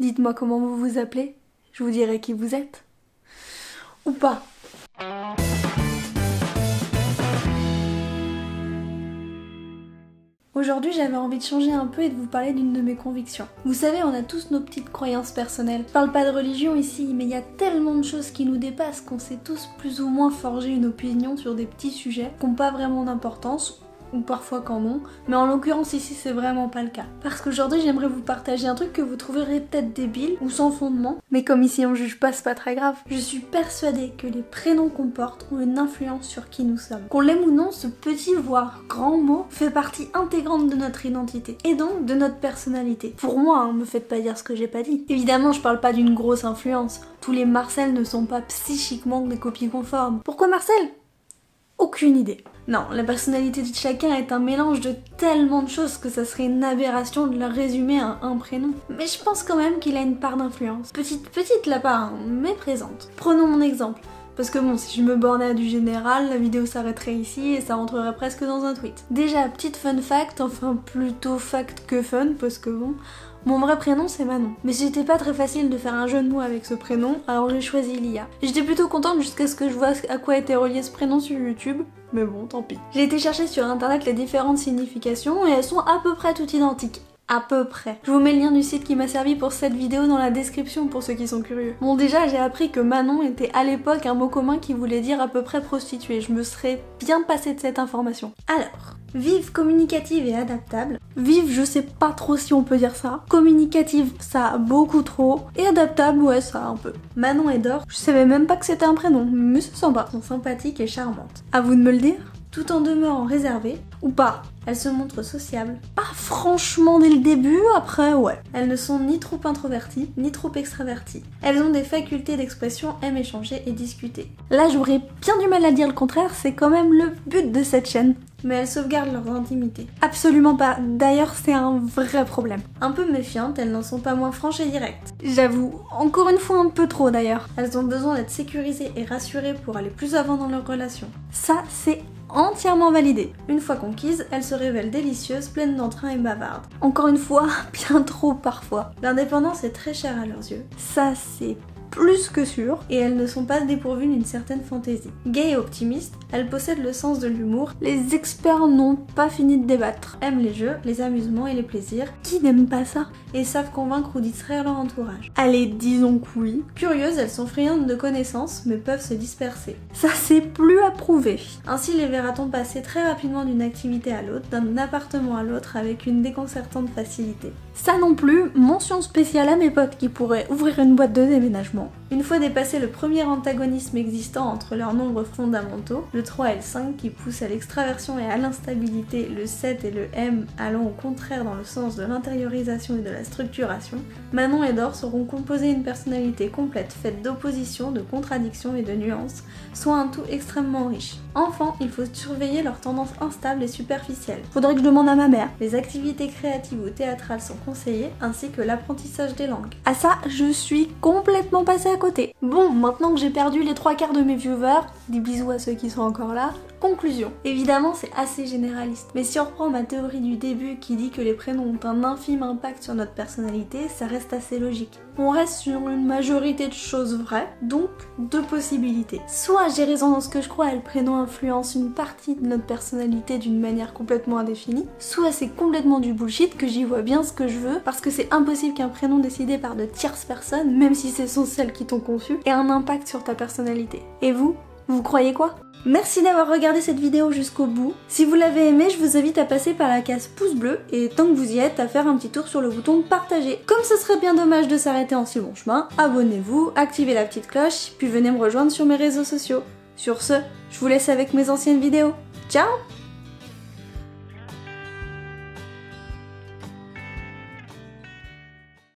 Dites-moi comment vous vous appelez, je vous dirai qui vous êtes. Ou pas. Aujourd'hui, j'avais envie de changer un peu et de vous parler d'une de mes convictions. Vous savez, on a tous nos petites croyances personnelles. Je parle pas de religion ici, mais il y a tellement de choses qui nous dépassent qu'on s'est tous plus ou moins forgé une opinion sur des petits sujets qui n'ont pas vraiment d'importance, ou parfois qu'en ont, mais en l'occurrence ici c'est vraiment pas le cas. Parce qu'aujourd'hui j'aimerais vous partager un truc que vous trouverez peut-être débile ou sans fondement, mais comme ici on juge pas, c'est pas très grave. Je suis persuadée que les prénoms qu'on porte ont une influence sur qui nous sommes. Qu'on l'aime ou non, ce petit voire grand mot fait partie intégrante de notre identité, et donc de notre personnalité. Pour moi, hein, me faites pas dire ce que j'ai pas dit. Évidemment je parle pas d'une grosse influence, tous les Marcel ne sont pas psychiquement des copies conformes. Pourquoi Marcel ? Aucune idée. Non, la personnalité de chacun est un mélange de tellement de choses que ça serait une aberration de le résumer à un prénom. Mais je pense quand même qu'il a une part d'influence. Petite la part, hein, mais présente. Prenons mon exemple. Parce que bon, si je me bornais à du général, la vidéo s'arrêterait ici et ça rentrerait presque dans un tweet. Déjà, petite fun fact, enfin plutôt fact que fun, parce que bon, mon vrai prénom c'est Manon. Mais c'était pas très facile de faire un jeu de mots avec ce prénom, alors j'ai choisi l'IA. J'étais plutôt contente jusqu'à ce que je vois à quoi était relié ce prénom sur YouTube, mais bon, tant pis. J'ai été chercher sur internet les différentes significations et elles sont à peu près toutes identiques. À peu près. Je vous mets le lien du site qui m'a servi pour cette vidéo dans la description pour ceux qui sont curieux. Bon, déjà j'ai appris que Manon était à l'époque un mot commun qui voulait dire à peu près prostituée. Je me serais bien passée de cette information. Alors, vive, communicative et adaptable. Vive, je sais pas trop si on peut dire ça. Communicative, ça beaucoup trop. Et adaptable, ouais, ça un peu. Manon et Dor, je savais même pas que c'était un prénom, mais c'est sympa. Elles sont sympathiques et charmantes. À vous de me le dire. Tout en demeurant réservée, ou pas. Elles se montrent sociables. Pas franchement dès le début, après ouais. Elles ne sont ni trop introverties, ni trop extraverties. Elles ont des facultés d'expression, aiment échanger et discuter. Là j'aurais bien du mal à dire le contraire, c'est quand même le but de cette chaîne. Mais elles sauvegardent leur intimité. Absolument pas, d'ailleurs c'est un vrai problème. Un peu méfiantes, elles n'en sont pas moins franches et directes. J'avoue, encore une fois un peu trop d'ailleurs. Elles ont besoin d'être sécurisées et rassurées pour aller plus avant dans leur relation. Ça c'est entièrement validé. Une fois conquises, elles se révèlent délicieuses, pleines d'entrain et bavardes. Encore une fois, bien trop parfois. L'indépendance est très chère à leurs yeux. Ça c'est plus que sûr, et elles ne sont pas dépourvues d'une certaine fantaisie. Gaie et optimiste, elles possèdent le sens de l'humour. Les experts n'ont pas fini de débattre. Aiment les jeux, les amusements et les plaisirs. Qui n'aime pas ça? Et savent convaincre ou distraire leur entourage. Allez, disons que oui. Curieuses, elles sont friandes de connaissances, mais peuvent se disperser. Ça c'est plus à prouver. Ainsi les verra-t-on passer très rapidement d'une activité à l'autre, d'un appartement à l'autre avec une déconcertante facilité. Ça non plus, mention spéciale à mes potes qui pourraient ouvrir une boîte de déménagement. Une fois dépassé le premier antagonisme existant entre leurs nombres fondamentaux, le 3 et le 5 qui poussent à l'extraversion et à l'instabilité, le 7 et le M allant au contraire dans le sens de l'intériorisation et de la structuration, Manon et Dor sauront composer une personnalité complète faite d'opposition, de contradictions et de nuances, soit un tout extrêmement riche. Enfant, il faut surveiller leurs tendances instables et superficielles. Faudrait que je demande à ma mère. Les activités créatives ou théâtrales sont conseillées, ainsi que l'apprentissage des langues. À ça, je suis complètement passée à côté. Bon, maintenant que j'ai perdu les 3/4 de mes viewers, des bisous à ceux qui sont encore là, conclusion. Évidemment, c'est assez généraliste, mais si on reprend ma théorie du début qui dit que les prénoms ont un infime impact sur notre personnalité, ça reste assez logique. On reste sur une majorité de choses vraies, donc deux possibilités. Soit j'ai raison dans ce que je crois et le prénom influence une partie de notre personnalité d'une manière complètement indéfinie, soit c'est complètement du bullshit que j'y vois bien ce que je veux, parce que c'est impossible qu'un prénom décidé par de tierces personnes, même si ce sont celles qui t'ont conçu, ait un impact sur ta personnalité. Et vous croyez quoi? Merci d'avoir regardé cette vidéo jusqu'au bout. Si vous l'avez aimé, je vous invite à passer par la case pouce bleu et tant que vous y êtes, à faire un petit tour sur le bouton partager. Comme ce serait bien dommage de s'arrêter en si bon chemin, abonnez-vous, activez la petite cloche, puis venez me rejoindre sur mes réseaux sociaux. Sur ce, je vous laisse avec mes anciennes vidéos. Ciao!